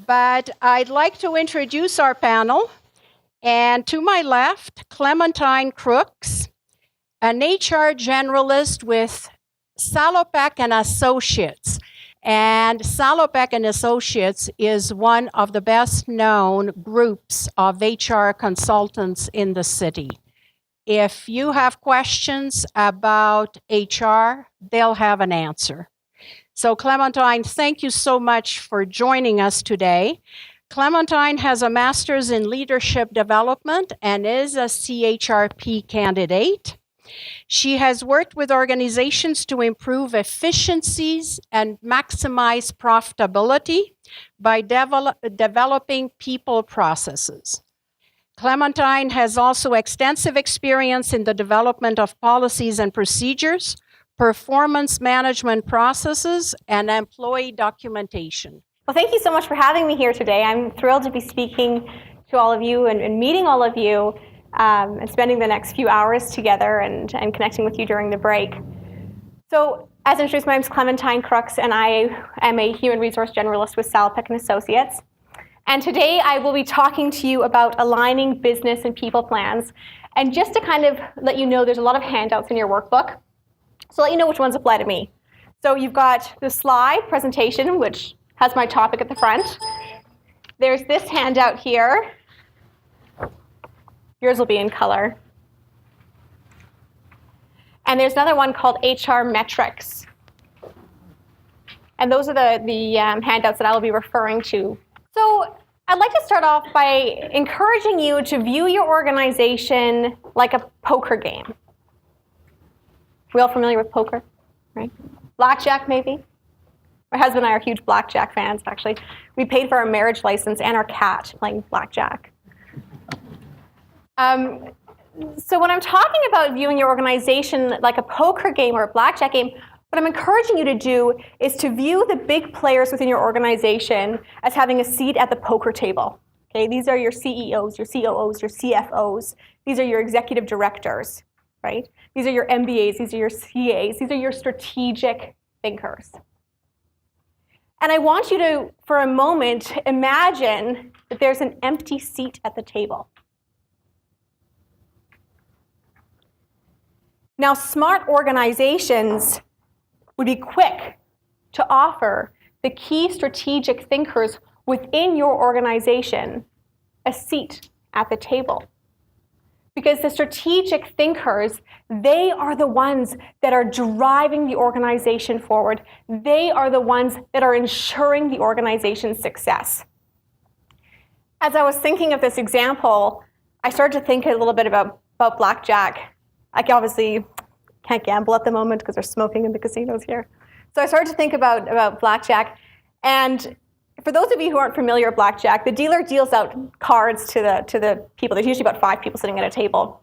But I'd like to introduce our panel. And to my left, Clementine Crooks, an HR generalist with Salopek and Associates. And Salopek and Associates is one of the best known groups of HR consultants in the city. If you have questions about HR, they'll have an answer. So Clementine, thank you so much for joining us today. Clementine has a master's in leadership development and is a CHRP candidate. She has worked with organizations to improve efficiencies and maximize profitability by developing people processes. Clementine has also extensive experience in the development of policies and procedures, performance management processes, and employee documentation. Well, thank you so much for having me here today. I'm thrilled to be speaking to all of you and meeting all of you and spending the next few hours together and connecting with you during the break. So, as introduced, my name is Clementine Crooks, and I am a human resource generalist with Salopek and Associates. And today I will be talking to you about aligning business and people plans. And just to kind of let you know, there's a lot of handouts in your workbook. So let you know which ones apply to me. So you've got the slide presentation, which has my topic at the front. There's this handout here. Yours will be in color. And there's another one called HR metrics. And those are the handouts that I will be referring to. So I'd like to start off by encouraging you to view your organization like a poker game. We all familiar with poker, right? Blackjack, maybe? My husband and I are huge blackjack fans, actually. We paid for our marriage license and our cat playing blackjack. So when I'm talking about viewing your organization like a poker game or a blackjack game, what I'm encouraging you to do is to view the big players within your organization as having a seat at the poker table. Okay, these are your CEOs, your COOs, your CFOs. These are your executive directors, right? These are your MBAs, these are your CAs, these are your strategic thinkers. And I want you to, for a moment, imagine that there's an empty seat at the table. Now, smart organizations would be quick to offer the key strategic thinkers within your organization a seat at the table. Because the strategic thinkers, they are the ones that are driving the organization forward. They are the ones that are ensuring the organization's success. As I was thinking of this example, I started to think a little bit about blackjack. I obviously can't gamble at the moment because they're smoking in the casinos here. So I started to think about blackjack. And for those of you who aren't familiar with blackjack, the dealer deals out cards to the people. There's usually about 5 people sitting at a table.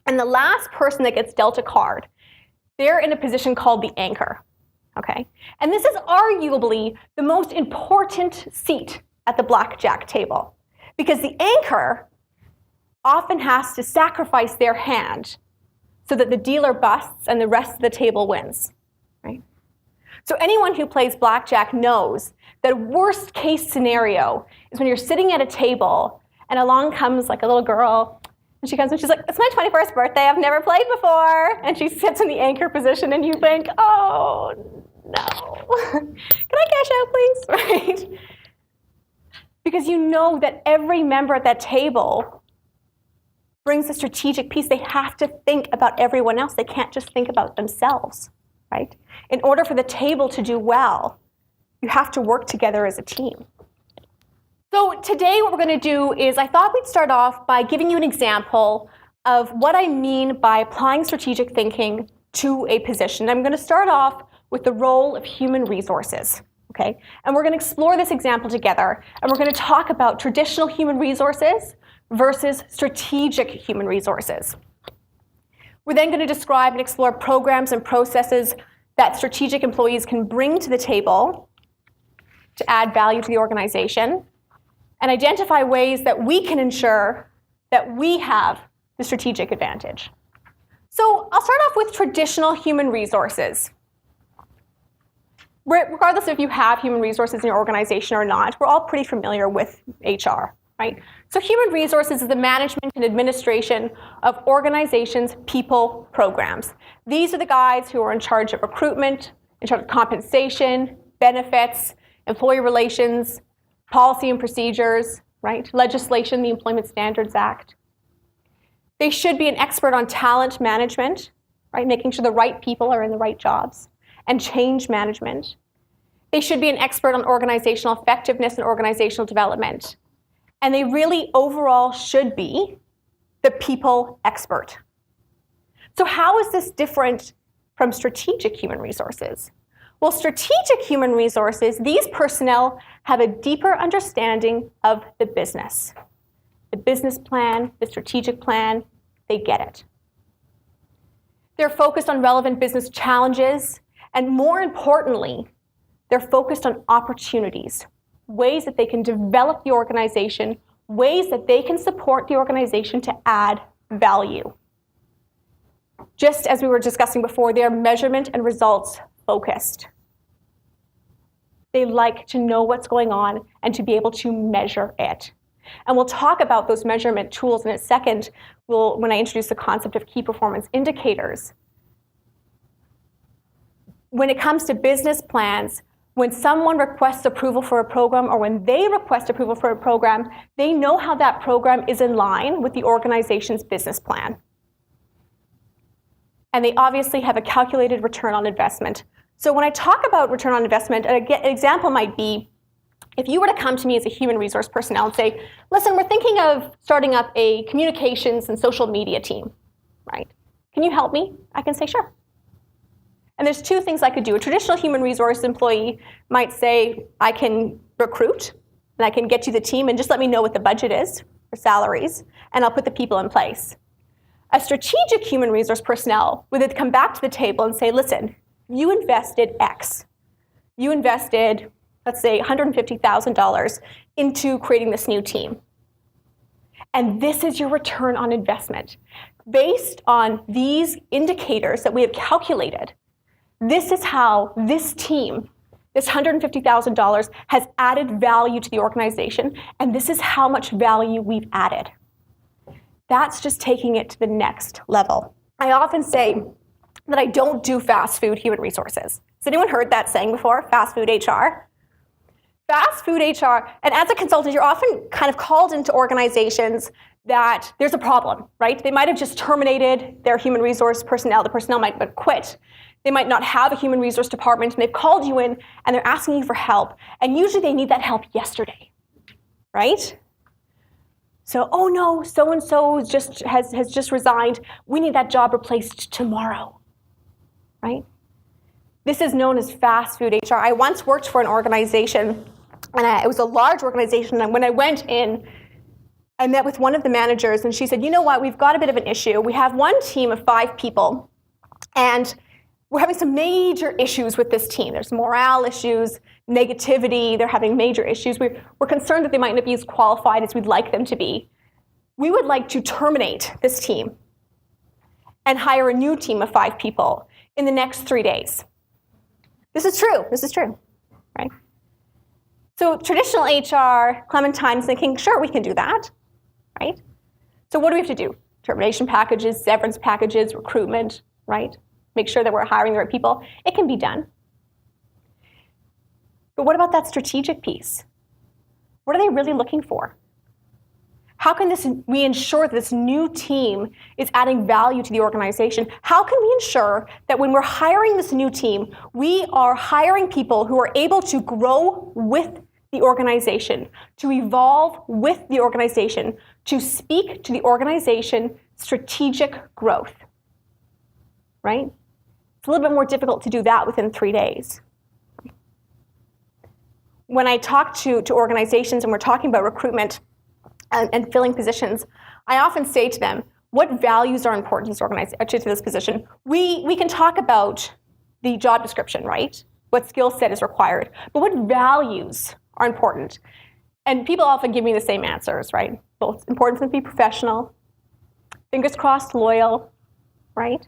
And the last person that gets dealt a card, they're in a position called the anchor. Okay? And this is arguably the most important seat at the blackjack table. Because the anchor often has to sacrifice their hand so that the dealer busts and the rest of the table wins. Right? So anyone who plays blackjack knows that worst case scenario is when you're sitting at a table and along comes like a little girl and she comes and she's like, it's my 21st birthday, I've never played before. And she sits in the anchor position and you think, oh no, can I cash out please? Right? Because you know that every member at that table brings a strategic piece. They have to think about everyone else. They can't just think about themselves, right? In order for the table to do well, you have to work together as a team. So today what we're going to do is I thought we'd start off by giving you an example of what I mean by applying strategic thinking to a position. I'm going to start off with the role of human resources. Okay? And we're going to explore this example together, and we're going to talk about traditional human resources versus strategic human resources. We're then going to describe and explore programs and processes that strategic employees can bring to the table to add value to the organization, and identify ways that we can ensure that we have the strategic advantage. So I'll start off with traditional human resources. regardless if you have human resources in your organization or not, we're all pretty familiar with HR, right? So human resources is the management and administration of organizations, people, programs. These are the guys who are in charge of recruitment, in charge of compensation, benefits, employee relations, policy and procedures, right? Legislation, the Employment Standards Act. They should be an expert on talent management, right? Making sure the right people are in the right jobs, and change management. They should be an expert on organizational effectiveness and organizational development. And they really overall should be the people expert. So how is this different from strategic human resources? Well, strategic human resources, these personnel have a deeper understanding of the business. The business plan, the strategic plan, they get it. They're focused on relevant business challenges, and more importantly, they're focused on opportunities, ways that they can develop the organization, ways that they can support the organization to add value. Just as we were discussing before, they are measurement and results focused. They like to know what's going on and to be able to measure it. And we'll talk about those measurement tools in a second when I introduce the concept of key performance indicators. When it comes to business plans, when someone requests approval for a program or when they request approval for a program, they know how that program is in line with the organization's business plan. And they obviously have a calculated return on investment. So when I talk about return on investment, an example might be, if you were to come to me as a human resource personnel and say, listen, we're thinking of starting up a communications and social media team, right? Can you help me? I can say, sure. And there's two things I could do. A traditional human resource employee might say, I can recruit, and I can get you the team, and just let me know what the budget is for salaries, and I'll put the people in place. A strategic human resource personnel would then come back to the table and say, listen, you invested X. You invested, let's say, $150,000 into creating this new team. And this is your return on investment. Based on these indicators that we have calculated, this is how this team, this $150,000, has added value to the organization, and this is how much value we've added. That's just taking it to the next level. I often say that I don't do fast food human resources. Has anyone heard that saying before? Fast food HR? Fast food HR, and as a consultant, you're often kind of called into organizations that there's a problem, right? They might have just terminated their human resource personnel. The personnel might have quit. They might not have a human resource department, and they've called you in, and they're asking you for help. And usually they need that help yesterday, right? So, oh no, so-and-so has just resigned. We need that job replaced tomorrow, right? This is known as fast food HR. I once worked for an organization, and it was a large organization, and when I went in, I met with one of the managers, and she said, you know what, we've got a bit of an issue. We have one team of 5 people, and we're having some major issues with this team. There's morale issues, negativity, they're having major issues. We're concerned that they might not be as qualified as we'd like them to be. We would like to terminate this team and hire a new team of 5 people in the next 3 days. This is true, right? So traditional HR, Clementine's thinking, sure, we can do that, right? So what do we have to do? Termination packages, severance packages, recruitment, right? Make sure that we're hiring the right people. It can be done. But what about that strategic piece? What are they really looking for? How can we ensure that this new team is adding value to the organization? How can we ensure that when we're hiring this new team, we are hiring people who are able to grow with the organization, to evolve with the organization, to speak to the organization strategic growth, right? It's a little bit more difficult to do that within 3 days. When I talk to organizations and we're talking about recruitment and filling positions, I often say to them, what values are important to this position? We can talk about the job description, right? What skill set is required, but what values are important? And people often give me the same answers, right? Both important for them to be professional, fingers crossed, loyal, right?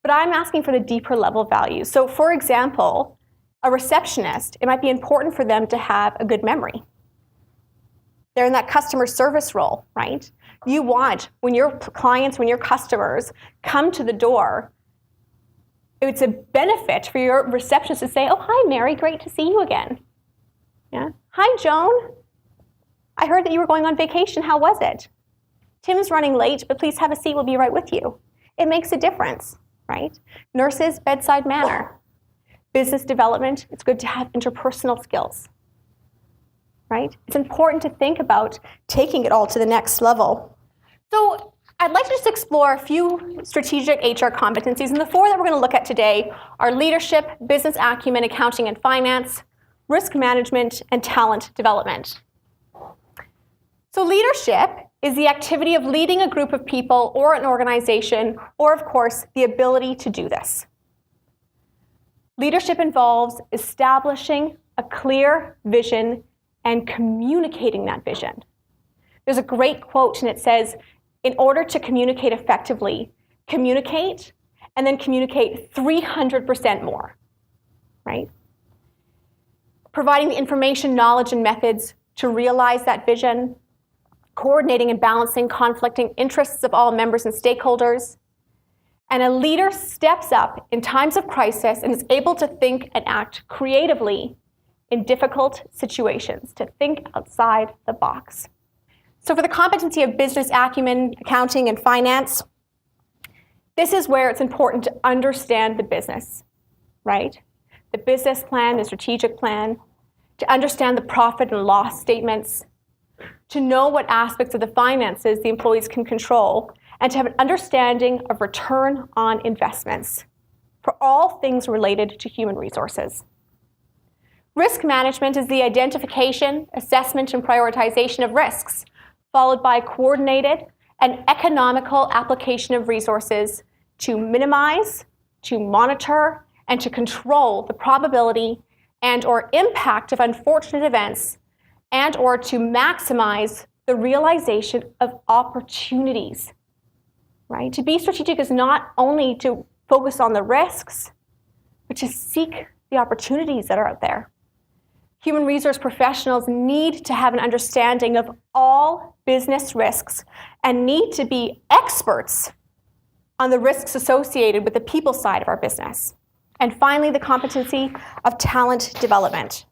But I'm asking for the deeper level values. So for example, a receptionist, it might be important for them to have a good memory. They're in that customer service role, right? You want, when your clients, when your customers come to the door, it's a benefit for your receptionist to say, oh, hi, Mary, great to see you again. Yeah. Hi, Joan. I heard that you were going on vacation. How was it? Tim's running late, but please have a seat. We'll be right with you. It makes a difference, right? Nurses, bedside manner. Business development, it's good to have interpersonal skills, right? It's important to think about taking it all to the next level. So I'd like to just explore a few strategic HR competencies, and the four that we're going to look at today are leadership, business acumen, accounting and finance, risk management, and talent development. So leadership is the activity of leading a group of people or an organization, or of course, the ability to do this. Leadership involves establishing a clear vision and communicating that vision. There's a great quote, and it says, in order to communicate effectively, communicate and then communicate 300% more, right? Providing the information, knowledge, and methods to realize that vision, coordinating and balancing conflicting interests of all members and stakeholders. And a leader steps up in times of crisis and is able to think and act creatively in difficult situations, to think outside the box. So for the competency of business acumen, accounting, and finance, this is where it's important to understand the business, right? The business plan, the strategic plan, to understand the profit and loss statements, to know what aspects of the finances the employees can control, and to have an understanding of return on investments for all things related to human resources. Risk management is the identification, assessment, and prioritization of risks, followed by coordinated and economical application of resources to minimize, to monitor, and to control the probability and or impact of unfortunate events, and or to maximize the realization of opportunities, right? To be strategic is not only to focus on the risks, but to seek the opportunities that are out there. Human resource professionals need to have an understanding of all business risks and need to be experts on the risks associated with the people side of our business. And finally, the competency of talent development.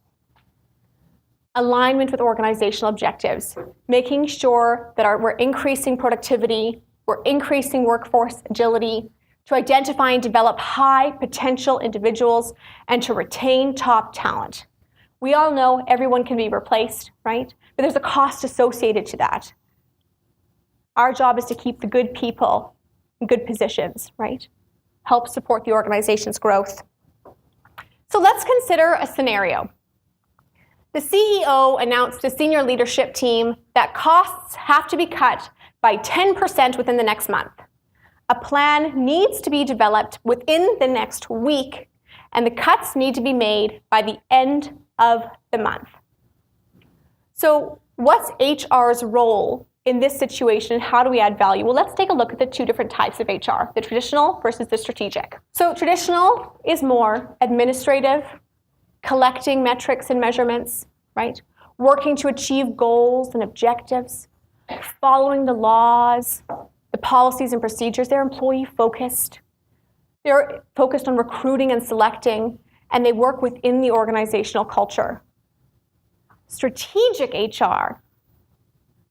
Alignment with organizational objectives, making sure that we're increasing productivity, we're increasing workforce agility, to identify and develop high potential individuals, and to retain top talent. We all know everyone can be replaced, right? But there's a cost associated to that. Our job is to keep the good people in good positions, right? Help support the organization's growth. So let's consider a scenario. The CEO announced to senior leadership team that costs have to be cut by 10% within the next month. A plan needs to be developed within the next week, and the cuts need to be made by the end of the month. So what's HR's role in this situation? How do we add value? Well, let's take a look at the two different types of HR, the traditional versus the strategic. So traditional is more administrative, collecting metrics and measurements, right? Working to achieve goals and objectives, following the laws, the policies and procedures. They're employee focused. They're focused on recruiting and selecting, and they work within the organizational culture. Strategic HR,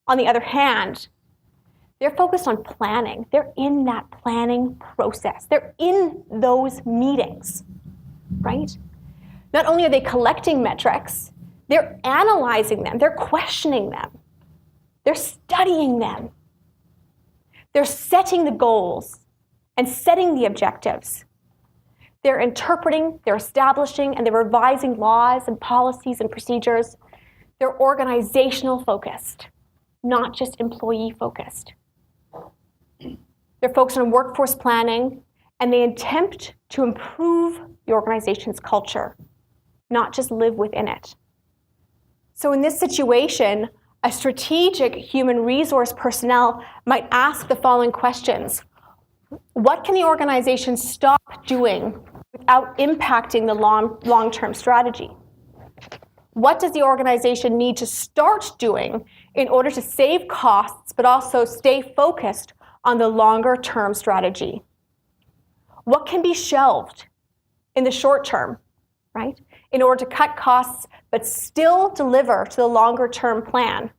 on the other hand, they're focused on planning. They're in that planning process. They're in those meetings, right? Not only are they collecting metrics, they're analyzing them, they're questioning them, they're studying them. They're setting the goals and setting the objectives. They're interpreting, they're establishing, and they're revising laws and policies and procedures. They're organizational focused, not just employee focused. They're focused on workforce planning, and they attempt to improve the organization's culture, not just live within it. So in this situation, a strategic human resource personnel might ask the following questions. What can the organization stop doing without impacting the long-term strategy? What does the organization need to start doing in order to save costs, but also stay focused on the longer-term strategy? What can be shelved in the short term, right, in order to cut costs, but still deliver to the longer-term plan?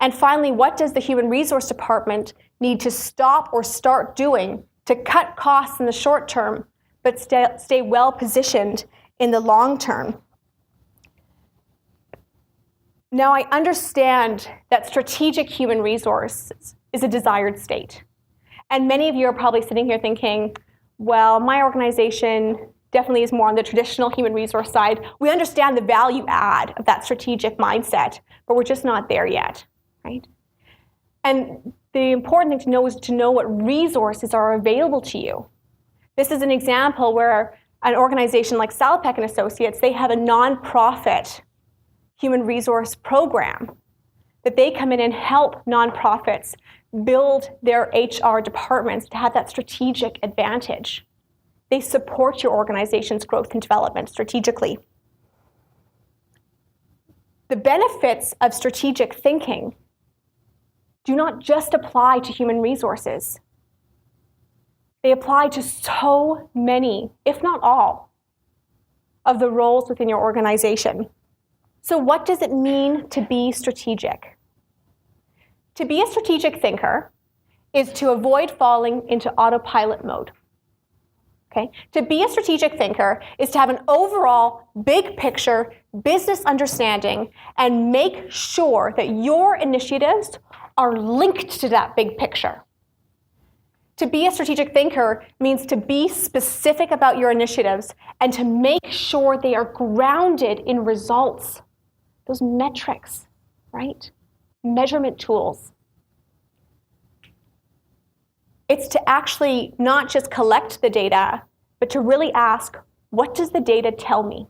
And finally, what does the Human Resource Department need to stop or start doing to cut costs in the short term, but stay well positioned in the long term? Now, I understand that strategic human resources is a desired state. And many of you are probably sitting here thinking, well, my organization definitely is more on the traditional human resource side. We understand the value add of that strategic mindset, but we're just not there yet, right? And the important thing to know is to know what resources are available to you. This is an example where an organization like Salopek and Associates, they have a nonprofit human resource program that they come in and help nonprofits build their HR departments to have that strategic advantage. They support your organization's growth and development strategically. The benefits of strategic thinking do not just apply to human resources. They apply to so many, if not all, of the roles within your organization. So what does it mean to be strategic? To be a strategic thinker is to avoid falling into autopilot mode. Okay? To be a strategic thinker is to have an overall big picture business understanding and make sure that your initiatives are linked to that big picture. To be a strategic thinker means to be specific about your initiatives and to make sure they are grounded in results. Those metrics, right? Measurement tools. It's to actually not just collect the data, but to really ask, what does the data tell me?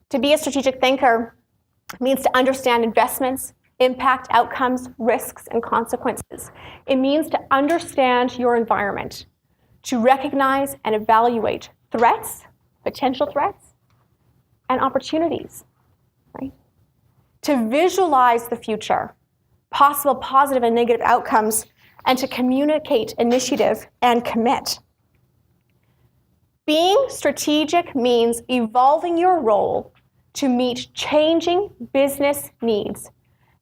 To be a strategic thinker means to understand investments, impact, outcomes, risks, and consequences. It means to understand your environment, to recognize and evaluate threats, potential threats, and opportunities, right? To visualize the future, possible positive and negative outcomes, and to communicate initiative and commit. Being strategic means evolving your role to meet changing business needs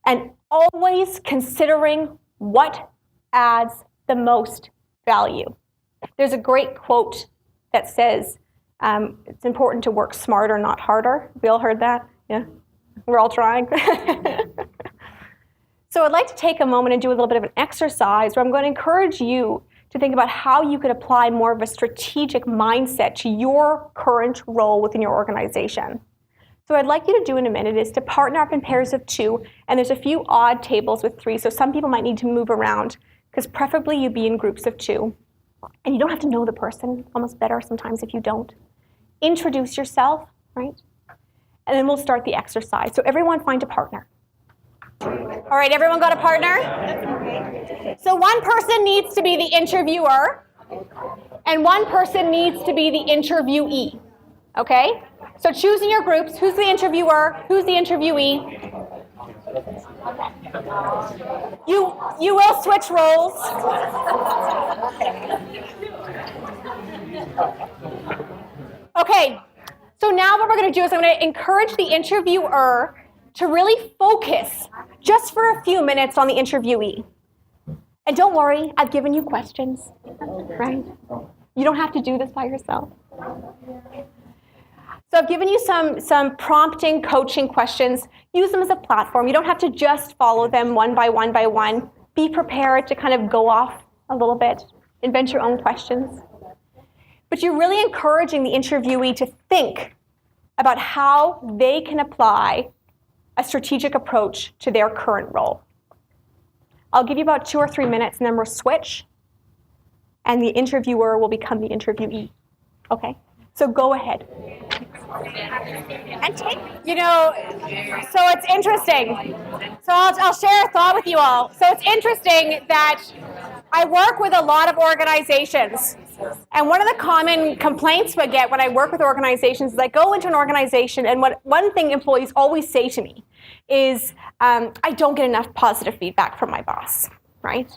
and always considering what adds the most value. There's a great quote that says, it's important to work smarter, not harder. We all heard that? Yeah? We're all trying. So I'd like to take a moment and do a little bit of an exercise where I'm going to encourage you to think about how you could apply more of a strategic mindset to your current role within your organization. So what I'd like you to do in a minute is to partner up in pairs of 2, and there's a few odd tables with 3, so some people might need to move around, because preferably you be in groups of 2. And you don't have to know the person, almost better sometimes if you don't. Introduce yourself, right? And then we'll start the exercise. So everyone find a partner. All right, everyone got a partner? So one person needs to be the interviewer, and one person needs to be the interviewee, okay? So choose in your groups, who's the interviewer, who's the interviewee. You will switch roles. Okay, so now what we're going to do is I'm going to encourage the interviewer to really focus just for a few minutes on the interviewee. And don't worry, I've given you questions, right? You don't have to do this by yourself. So I've given you some prompting, coaching questions. Use them as a platform. You don't have to just follow them one by one by one. Be prepared to kind of go off a little bit, invent your own questions. But you're really encouraging the interviewee to think about how they can apply a strategic approach to their current role. I'll give you about 2 or 3 minutes, and then we'll switch, and the interviewer will become the interviewee. Okay? So go ahead. And take, so it's interesting. So I'll share a thought with you all. So it's interesting that I work with a lot of organizations. And one of the common complaints I get when I work with organizations is I go into an organization and one thing employees always say to me is, I don't get enough positive feedback from my boss, right?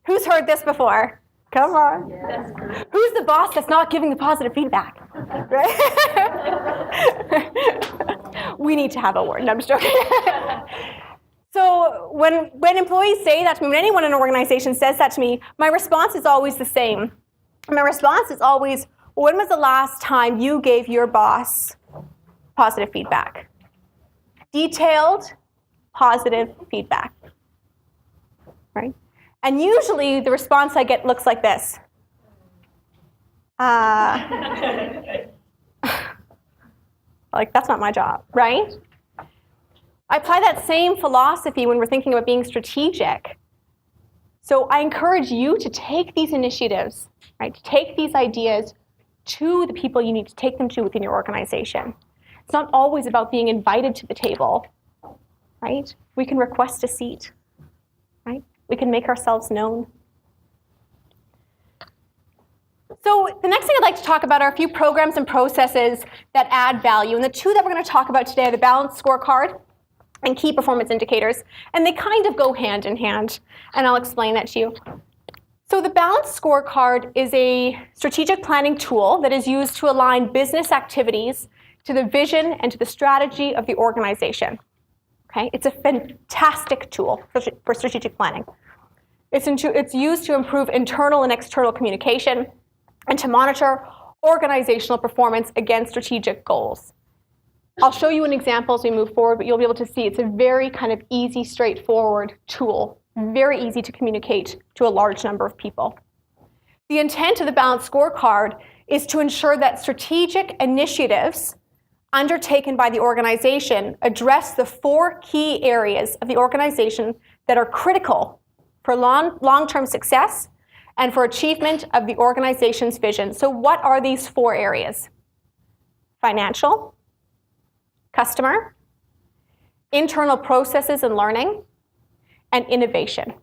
Who's heard this before? Come on. Yes. Who's the boss that's not giving the positive feedback? Right? We need to have a word. No, I'm just joking. So when employees say that to me, when anyone in an organization says that to me, my response is always the same. My response is always, when was the last time you gave your boss positive feedback? Detailed, positive feedback, right? And usually the response I get looks like this. Like, that's not my job, right? I apply that same philosophy when we're thinking about being strategic. So I encourage you to take these initiatives, right? To take these ideas to the people you need to take them to within your organization. It's not always about being invited to the table, right? We can request a seat, right? We can make ourselves known. So the next thing I'd like to talk about are a few programs and processes that add value. And the two that we're going to talk about today are the balanced scorecard and key performance indicators. And they kind of go hand in hand. And I'll explain that to you. So the balanced scorecard is a strategic planning tool that is used to align business activities to the vision and to the strategy of the organization. Okay? It's a fantastic tool for strategic planning. It's used to improve internal and external communication and to monitor organizational performance against strategic goals. I'll show you an example as we move forward, but you'll be able to see it's a very kind of easy, straightforward tool, very easy to communicate to a large number of people. The intent of the balanced scorecard is to ensure that strategic initiatives undertaken by the organization address the 4 key areas of the organization that are critical for long-term success and for achievement of the organization's vision. So what are these 4 areas? Financial, customer, internal processes and learning, and innovation.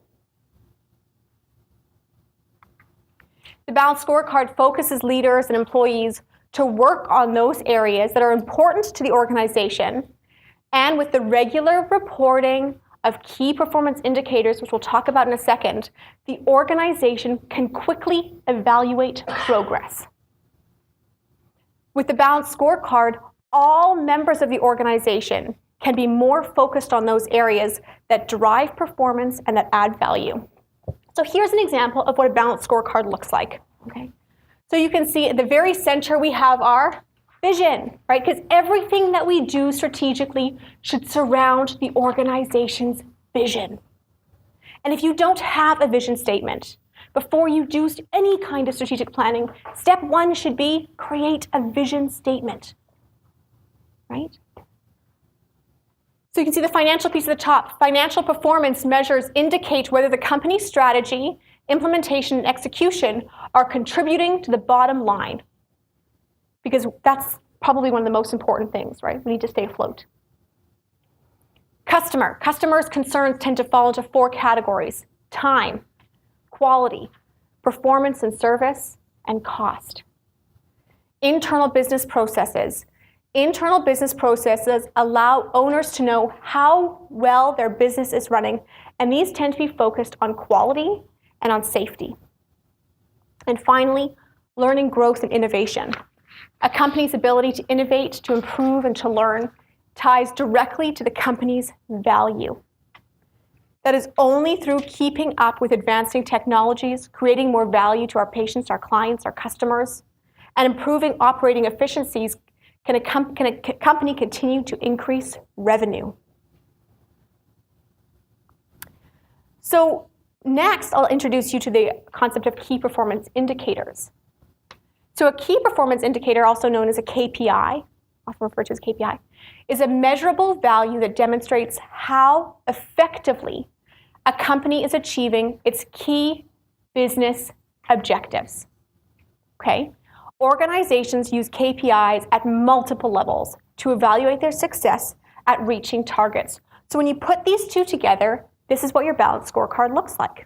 The balanced scorecard focuses leaders and employees to work on those areas that are important to the organization, and with the regular reporting of key performance indicators, which we'll talk about in a second, the organization can quickly evaluate progress. With the balanced scorecard, all members of the organization can be more focused on those areas that drive performance and that add value. So here's an example of what a balanced scorecard looks like. Okay? So you can see at the very center we have our vision, right? Because everything that we do strategically should surround the organization's vision. And if you don't have a vision statement, before you do any kind of strategic planning, step 1 should be create a vision statement, right? So you can see the financial piece at the top. Financial performance measures indicate whether the company's strategy, implementation, and execution are contributing to the bottom line. Because that's probably one of the most important things, right? We need to stay afloat. Customers' concerns tend to fall into 4 categories: time, quality, performance and service, and cost. Internal business processes. Internal business processes allow owners to know how well their business is running, and these tend to be focused on quality and on safety. And finally, learning, growth, and innovation. A company's ability to innovate, to improve, and to learn ties directly to the company's value. That is only through keeping up with advancing technologies, creating more value to our patients, our clients, our customers, and improving operating efficiencies can a company continue to increase revenue. So next, I'll introduce you to the concept of key performance indicators. So a key performance indicator, also known as a KPI, often referred to as KPI, is a measurable value that demonstrates how effectively a company is achieving its key business objectives. Okay? Organizations use KPIs at multiple levels to evaluate their success at reaching targets. So when you put these two together, this is what your balanced scorecard looks like.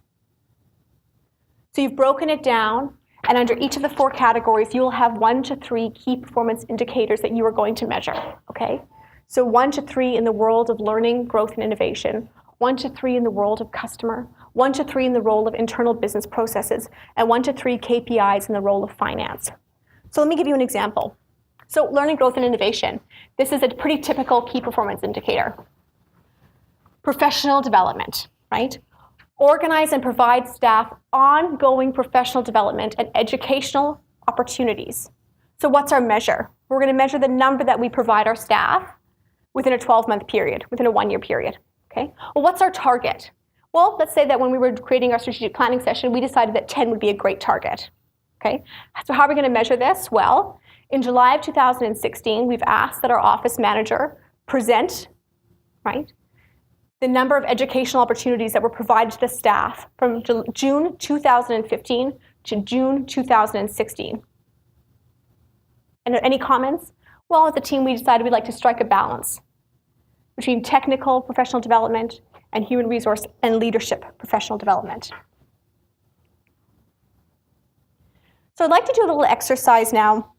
So you've broken it down, and under each of the 4 categories, you will have 1 to 3 key performance indicators that you are going to measure, okay? So 1 to 3 in the world of learning, growth, and innovation, 1 to 3 in the world of customer, 1 to 3 in the role of internal business processes, and 1 to 3 KPIs in the role of finance. So let me give you an example. So learning, growth, and innovation. This is a pretty typical key performance indicator. Professional development, right? Organize and provide staff ongoing professional development and educational opportunities. So what's our measure? We're going to measure the number that we provide our staff within a 12-month period, within a 1-year period. Okay? Well, what's our target? Well, let's say that when we were creating our strategic planning session, we decided that 10 would be a great target. Okay? So how are we going to measure this? Well, in July of 2016, we've asked that our office manager present, right, the number of educational opportunities that were provided to the staff from June 2015 to June 2016. And any comments? Well, as a team, we decided we'd like to strike a balance between technical professional development and human resource and leadership professional development. So I'd like to do a little exercise now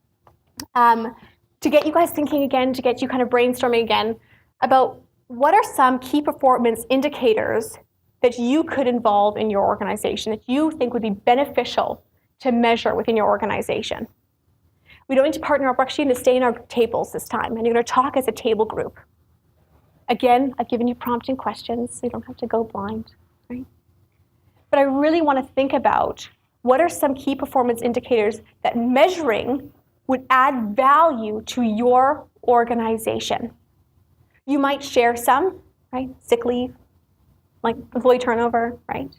to get you guys thinking again, to get you kind of brainstorming again about what are some key performance indicators that you could involve in your organization that you think would be beneficial to measure within your organization. We don't need to partner up. We're actually going to stay in our tables this time, and you're going to talk as a table group. Again, I've given you prompting questions, so you don't have to go blind, right? But I really want to think about what are some key performance indicators that measuring would add value to your organization. You might share some, right? Sick leave, like employee turnover, right?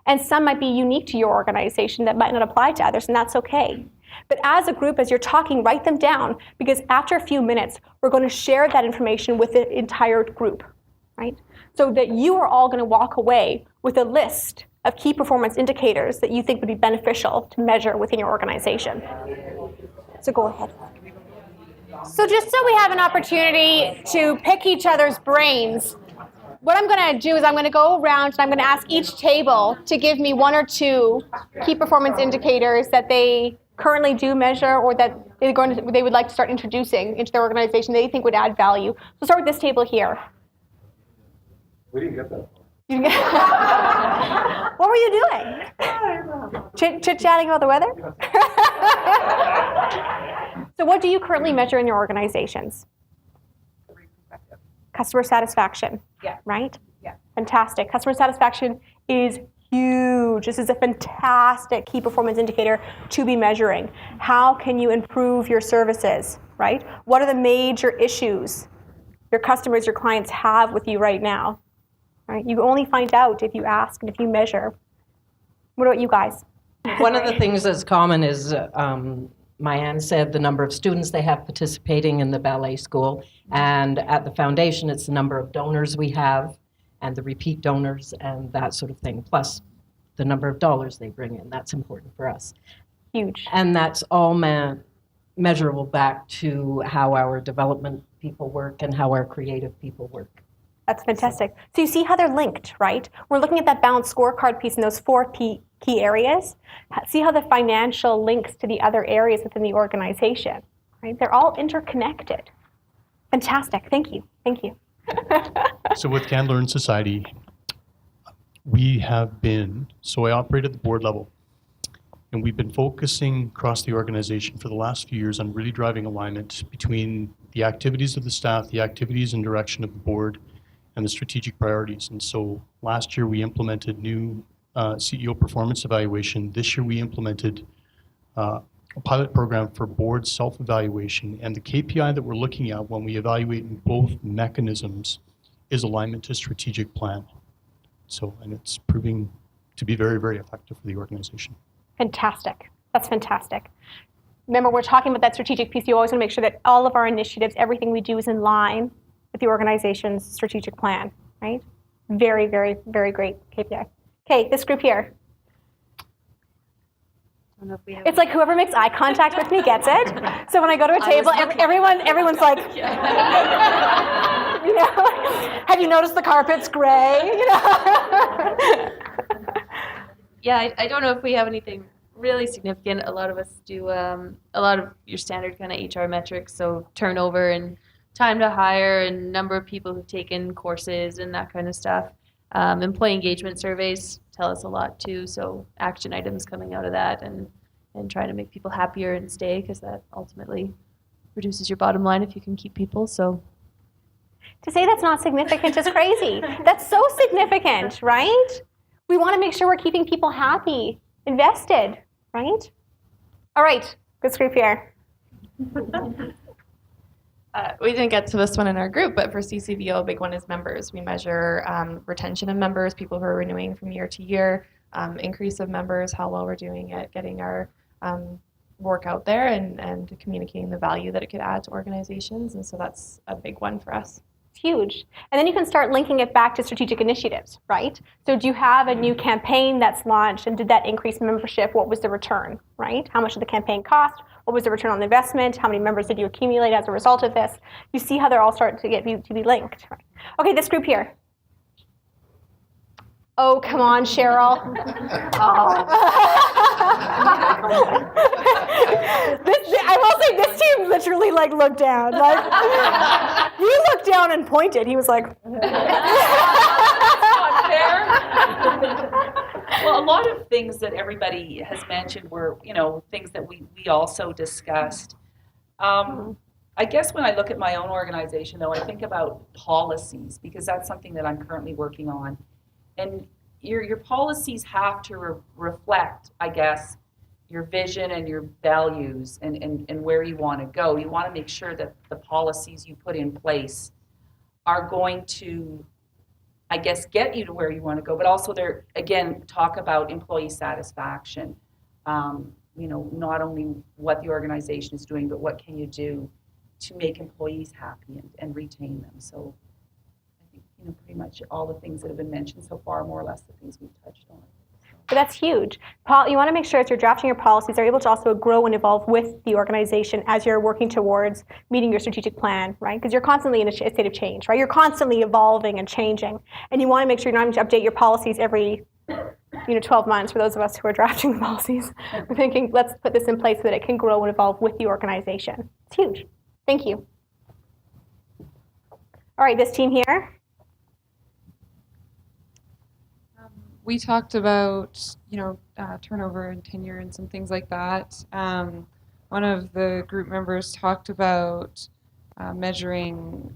And some might be unique to your organization that might not apply to others, and that's okay. But as a group, as you're talking, write them down, because after a few minutes, we're going to share that information with the entire group, right? So that you are all going to walk away with a list of key performance indicators that you think would be beneficial to measure within your organization. So go ahead. So just so we have an opportunity to pick each other's brains, what I'm going to do is I'm going to go around and I'm going to ask each table to give me 1 or 2 key performance indicators that they currently do measure or that they would like to start introducing into their organization they think would add value. So start with this table here. We didn't get that. What were you doing? Chit-chatting about the weather? So what do you currently measure in your organizations? Customer satisfaction. Yeah. Right? Yeah. Fantastic. Customer satisfaction is huge. This is a fantastic key performance indicator to be measuring. How can you improve your services, right? What are the major issues your customers, your clients have with you right now? Right? You only find out if you ask and if you measure. What about you guys? One of the things that's common is, Mayanne said, the number of students they have participating in the ballet school. And at the foundation, it's the number of donors we have and the repeat donors and that sort of thing, plus the number of dollars they bring in. That's important for us. Huge. And that's all measurable back to how our development people work and how our creative people work. That's fantastic. So you see how they're linked, right? We're looking at that balanced scorecard piece in those 4 key areas. See how the financial links to the other areas within the organization, right? They're all interconnected. Fantastic. Thank you. Thank you. So with Can Learn Society, we have been, so I operate at the board level, and we've been focusing across the organization for the last few years on really driving alignment between the activities of the staff, the activities and direction of the board, and the strategic priorities. And so last year we implemented new CEO performance evaluation. This year we implemented a pilot program for board self-evaluation. And the KPI that we're looking at when we evaluate in both mechanisms is alignment to strategic plan. So, and it's proving to be very, very effective for the organization. Fantastic. That's fantastic. Remember, we're talking about that strategic piece. You always want to make sure that all of our initiatives, everything we do is in line with the organization's strategic plan, right? Very, very, very great KPI. Okay, this group here. It's like whoever makes eye contact with me gets it. So when I go to a table, everyone's like, you know, have you noticed the carpet's gray? You know? Yeah, I don't know if we have anything really significant. A lot of us do a lot of your standard kind of HR metrics, so turnover and time to hire and number of people who've taken courses and that kind of stuff. Employee engagement surveys tell us a lot too, so action items coming out of that and trying to make people happier and stay, because that ultimately reduces your bottom line if you can keep people. So To say that's not significant is crazy. That's so significant, right? We want to make sure we're keeping people happy, invested, right? All right, this group here. We didn't get to this one in our group, but for CCVO, a big one is members. We measure retention of members, people who are renewing from year to year, increase of members, how well we're doing at getting our work out there and communicating the value that it could add to organizations. And so that's a big one for us. It's huge. And then you can start linking it back to strategic initiatives, right? So do you have a new campaign that's launched, and did that increase membership? What was the return, right? How much did the campaign cost? What was the return on the investment? How many members did you accumulate as a result of this? You see how they're all starting to be linked. Right? Okay, this group here. Oh, come on, Cheryl. I will say this team literally looked down. You looked down and pointed. He was like. Well, a lot of things that everybody has mentioned were, things that we also discussed. I guess when I look at my own organization, though, I think about policies, because that's something that I'm currently working on. And your policies have to reflect, I guess, your vision and your values and where you want to go. You want to make sure that the policies you put in place are going to, I guess, get you to where you want to go, but also they're, again, talk about employee satisfaction. Not only what the organization is doing, but what can you do to make employees happy and retain them. So I think, pretty much all the things that have been mentioned so far, more or less the things we've touched on. But that's huge. You want to make sure as you're drafting your policies, they're able to also grow and evolve with the organization as you're working towards meeting your strategic plan, right? Because you're constantly in a state of change, right? You're constantly evolving and changing. And you want to make sure you're not having to update your policies every 12 months for those of us who are drafting the policies. We're thinking, let's put this in place so that it can grow and evolve with the organization. It's huge. Thank you. All right, this team here. We talked about, turnover and tenure and some things like that. One of the group members talked about measuring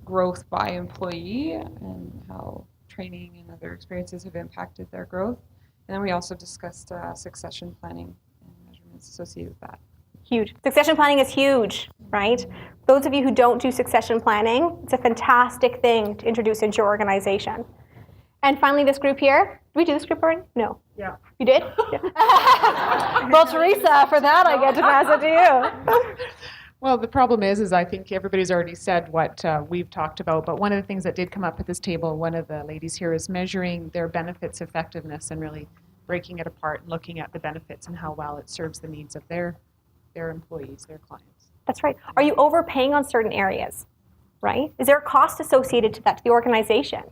growth by employee and how training and other experiences have impacted their growth. And then we also discussed succession planning and measurements associated with that. Huge. Succession planning is huge, right? Those of you who don't do succession planning, it's a fantastic thing to introduce into your organization. And finally, this group here. Did we do this group already? No. Yeah. You did? Yeah. Well, Teresa, for that, I get to pass it to you. Well, the problem is I think everybody's already said what we've talked about, but one of the things that did come up at this table, one of the ladies here, is measuring their benefits effectiveness and really breaking it apart and looking at the benefits and how well it serves the needs of their employees, their clients. That's right. Are you overpaying on certain areas, right? Is there a cost associated to that, to the organization?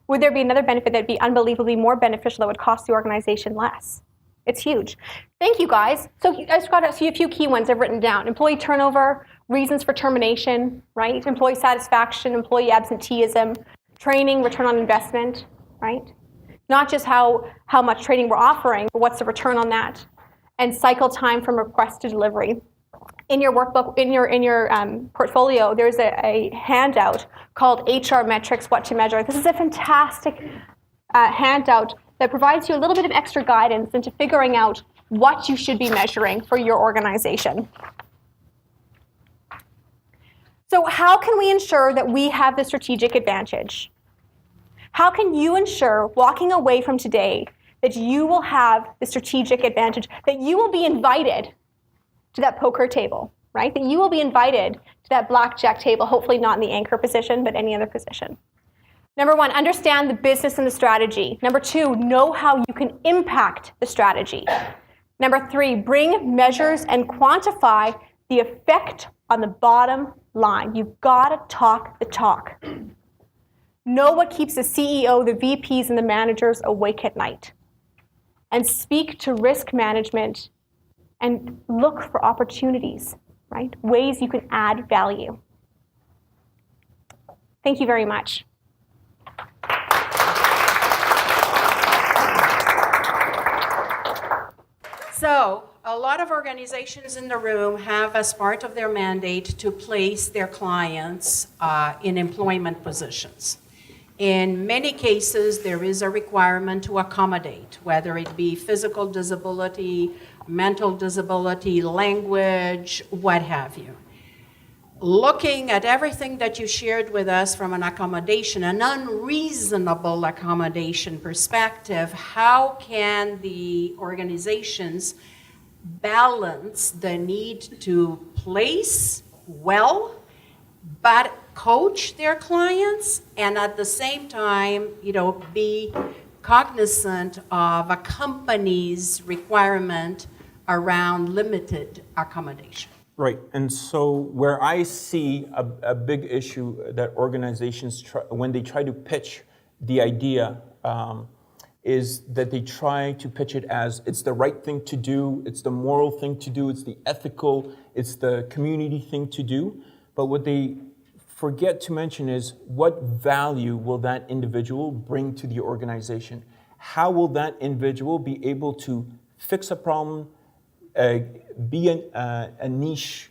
Would there be another benefit that would be unbelievably more beneficial that would cost the organization less? It's huge. Thank you, guys. So I just got to see a few key ones I've written down. Employee turnover, reasons for termination, right? Employee satisfaction, employee absenteeism, training, return on investment, right? Not just how much training we're offering, but what's the return on that? And cycle time from request to delivery. In your workbook, in your portfolio, there's a handout called HR Metrics, What to Measure. This is a fantastic handout that provides you a little bit of extra guidance into figuring out what you should be measuring for your organization. So how can we ensure that we have the strategic advantage? How can you ensure, walking away from today, that you will have the strategic advantage, that you will be invited to that poker table, right? That you will be invited to that blackjack table, hopefully not in the anchor position, but any other position. Number one, understand the business and the strategy. Number two, know how you can impact the strategy. Number three, bring measures and quantify the effect on the bottom line. You've got to talk the talk. Know what keeps the CEO, the VPs, and the managers awake at night. and speak to risk management and look for opportunities, right? Ways you can add value. Thank you very much. So, a lot of organizations in the room have as part of their mandate to place their clients in employment positions. In many cases, there is a requirement to accommodate, whether it be physical disability, mental disability, language, what have you. Looking at everything that you shared with us from an accommodation, an unreasonable accommodation perspective, how can the organizations balance the need to place well, but coach their clients, and at the same time, be cognizant of a company's requirement around limited accommodation? Right, and so where I see a big issue that organizations when they try to pitch the idea is that they try to pitch it as it's the right thing to do, it's the moral thing to do, it's the ethical, it's the community thing to do. But what they forget to mention is what value will that individual bring to the organization? How will that individual be able to fix a problem, be a niche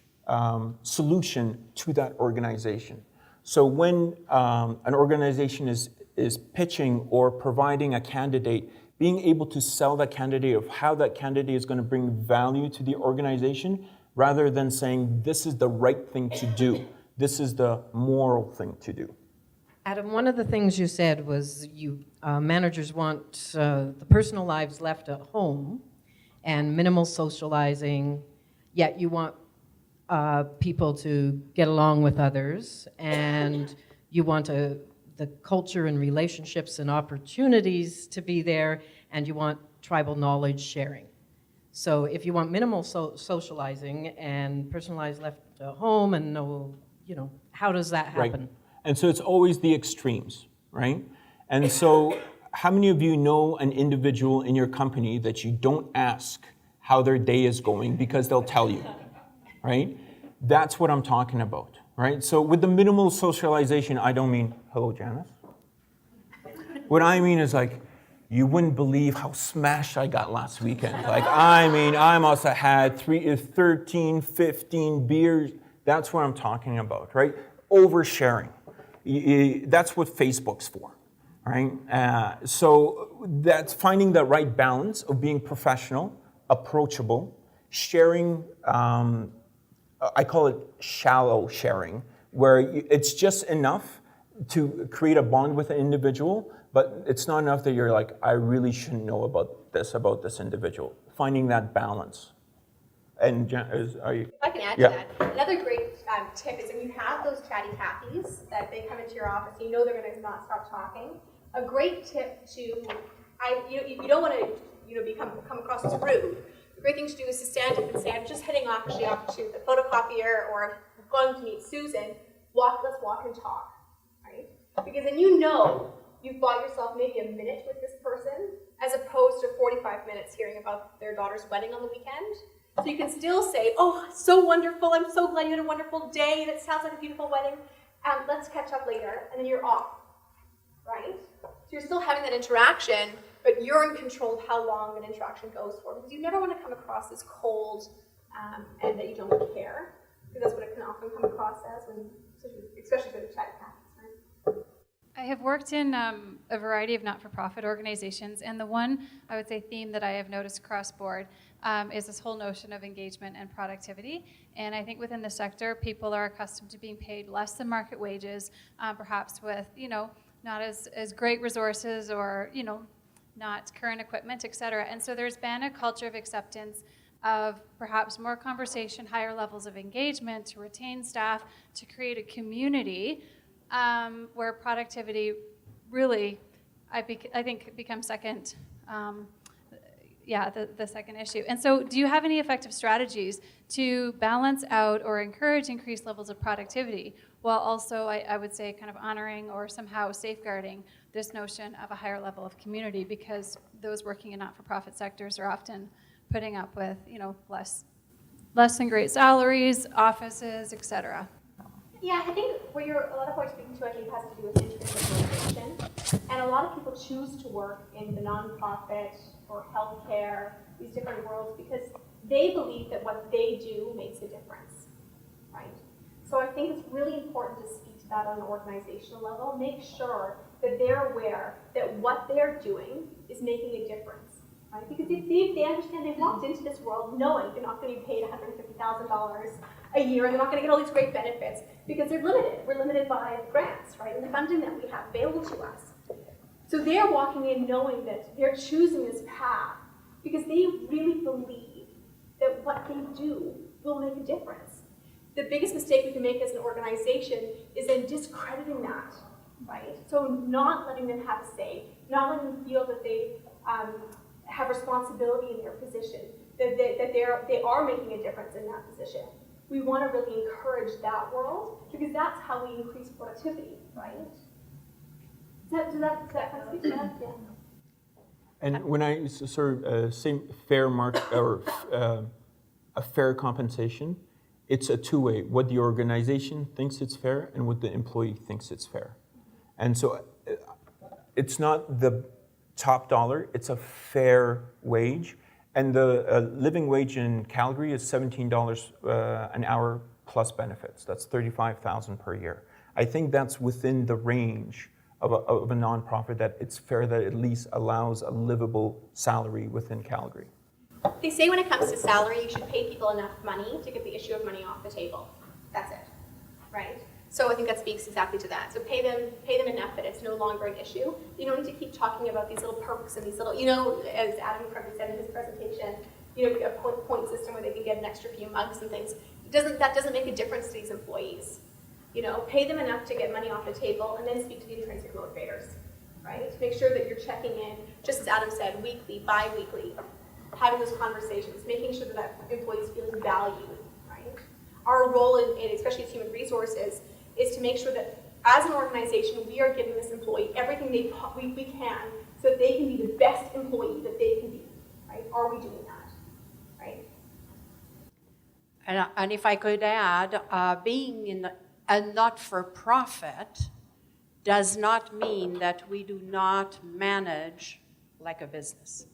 solution to that organization? So when an organization is pitching or providing a candidate, being able to sell that candidate of how that candidate is going to bring value to the organization, rather than saying this is the right thing to do, this is the moral thing to do. Adam, one of the things you said was managers want the personal lives left at home and minimal socializing, yet you want people to get along with others, and you want the culture and relationships and opportunities to be there, and you want tribal knowledge sharing. So if you want minimal socializing and personal lives left at home and no, how does that happen? Right. And so it's always the extremes, right? And so how many of you know an individual in your company that you don't ask how their day is going because they'll tell you, right? That's what I'm talking about, right? So with the minimal socialization, I don't mean, hello, Janice. What I mean is like, you wouldn't believe how smashed I got last weekend. Like, I must have had 13, 15 beers. That's what I'm talking about, right? Oversharing. That's what Facebook's for, right? So that's finding the right balance of being professional, approachable, sharing, I call it shallow sharing, where it's just enough to create a bond with an individual, but it's not enough that you're like, I really shouldn't know about this individual. Finding that balance. And are you? If I can add Yeah. to that, another great tip is when you have those chatty Cathy's that they come into your office, you know they're going to not stop talking. A great tip to, you don't want to come across as rude. The great thing to do is to stand up and say, I'm just heading off to the photocopier, or I'm going to meet Susan. Let's walk and talk, right? Because then you've bought yourself maybe a minute with this person, as opposed to 45 minutes hearing about their daughter's wedding on the weekend. So you can still say, oh, so wonderful, I'm so glad you had a wonderful day, and it sounds like a beautiful wedding. Let's catch up later, and then you're off, right? So you're still having that interaction, but you're in control of how long an interaction goes for, because you never want to come across as cold and that you don't care, because that's what it can often come across as, especially for the chatty Cathy's, right? I have worked in a variety of not-for-profit organizations, and the one, I would say, theme that I have noticed across board is this whole notion of engagement and productivity. And I think within the sector, people are accustomed to being paid less than market wages, perhaps with, not as great resources or, not current equipment, et cetera. And so there's been a culture of acceptance of perhaps more conversation, higher levels of engagement to retain staff, to create a community where productivity really, I think, becomes second the second issue. And so do you have any effective strategies to balance out or encourage increased levels of productivity while also, I would say, kind of honoring or somehow safeguarding this notion of a higher level of community, because those working in not-for-profit sectors are often putting up with, less than great salaries, offices, et cetera. Yeah, I think a lot of what you're speaking to, I think, has to do with internalization. And a lot of people choose to work in the nonprofit or healthcare, these different worlds, because they believe that what they do makes a difference, right? So I think it's really important to speak to that on an organizational level. Make sure that they're aware that what they're doing is making a difference, right? Because if they understand, they walked into this world knowing they're not going to be paid $150,000 a year, and they're not going to get all these great benefits because they're limited. We're limited by grants, right, and the funding that we have available to us. So they're walking in knowing that they're choosing this path because they really believe that what they do will make a difference. The biggest mistake we can make as an organization is then discrediting that, right? So not letting them have a say, not letting them feel that they have responsibility in their position, that they are making a difference in that position. We want to really encourage that world because that's how we increase productivity, right? Does that kind of speak to that? Yeah. And when I sort of say fair or a fair compensation, it's a two-way. What the organization thinks it's fair and what the employee thinks it's fair. And so it's not the top dollar, it's a fair wage. And the living wage in Calgary is $17 an hour plus benefits. That's $35,000 per year. I think that's within the range of a nonprofit that it's fair that at least allows a livable salary within Calgary. They say when it comes to salary, you should pay people enough money to get the issue of money off the table. That's it, right? So I think that speaks exactly to that. So pay them enough that it's no longer an issue. You don't need to keep talking about these little perks and these little, as Adam Crooks said in his presentation, a point system where they can get an extra few mugs and things. That doesn't make a difference to these employees. Pay them enough to get money off the table and then speak to the intrinsic motivators, right? Make sure that you're checking in, just as Adam said, weekly, bi-weekly, having those conversations, making sure that employee is feeling valued, right? Our role in especially as human resources, is to make sure that as an organization, we are giving this employee everything we can so that they can be the best employee that they can be, right? Are we doing that, right? And if I could add, being in a not-for-profit does not mean that we do not manage like a business.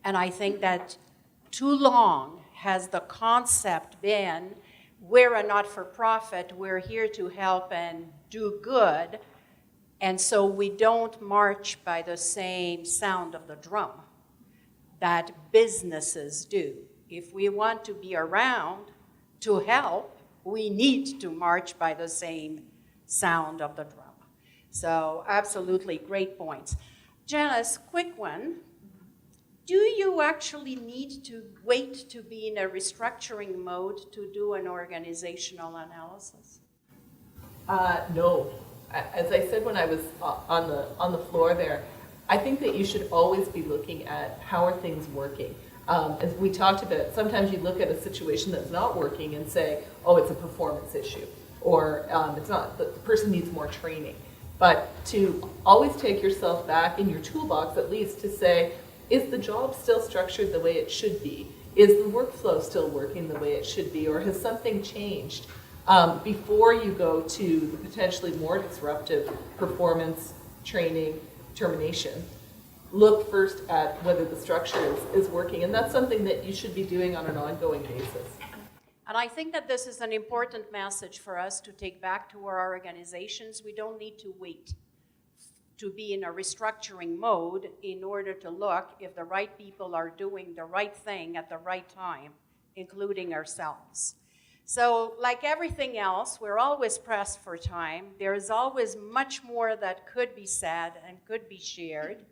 And I think that too long has the concept been, we're a not-for-profit, we're here to help and do good, and so we don't march by the same sound of the drum that businesses do. If we want to be around to help, we need to march by the same sound of the drum. So absolutely great points. Janice, quick one. Do you actually need to wait to be in a restructuring mode to do an organizational analysis? No. As I said when I was on the floor there, I think that you should always be looking at how are things working. As we talked about, sometimes you look at a situation that's not working and say, oh, it's a performance issue, or it's not, the person needs more training. But to always take yourself back in your toolbox at least to say, is the job still structured the way it should be? Is the workflow still working the way it should be, or has something changed? Before you go to the potentially more disruptive performance, training, termination, look first at whether the structure is working. And that's something that you should be doing on an ongoing basis. And I think that this is an important message for us to take back to our organizations. We don't need to wait to be in a restructuring mode in order to look if the right people are doing the right thing at the right time, including ourselves. So like everything else, we're always pressed for time. There is always much more that could be said and could be shared.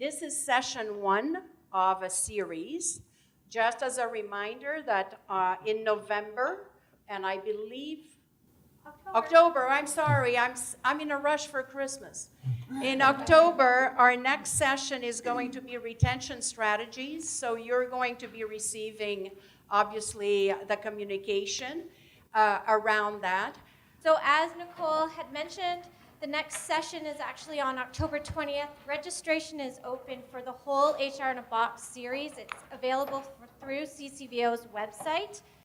This is session 1 of a series. Just as a reminder that in November, and I believe October, I'm sorry, I'm in a rush for Christmas. In October, our next session is going to be retention strategies. So you're going to be receiving, obviously, the communication around that. So as Nicole had mentioned, the next session is actually on October 20th. Registration is open for the whole HR in a Box series. It's available through CCVO's website.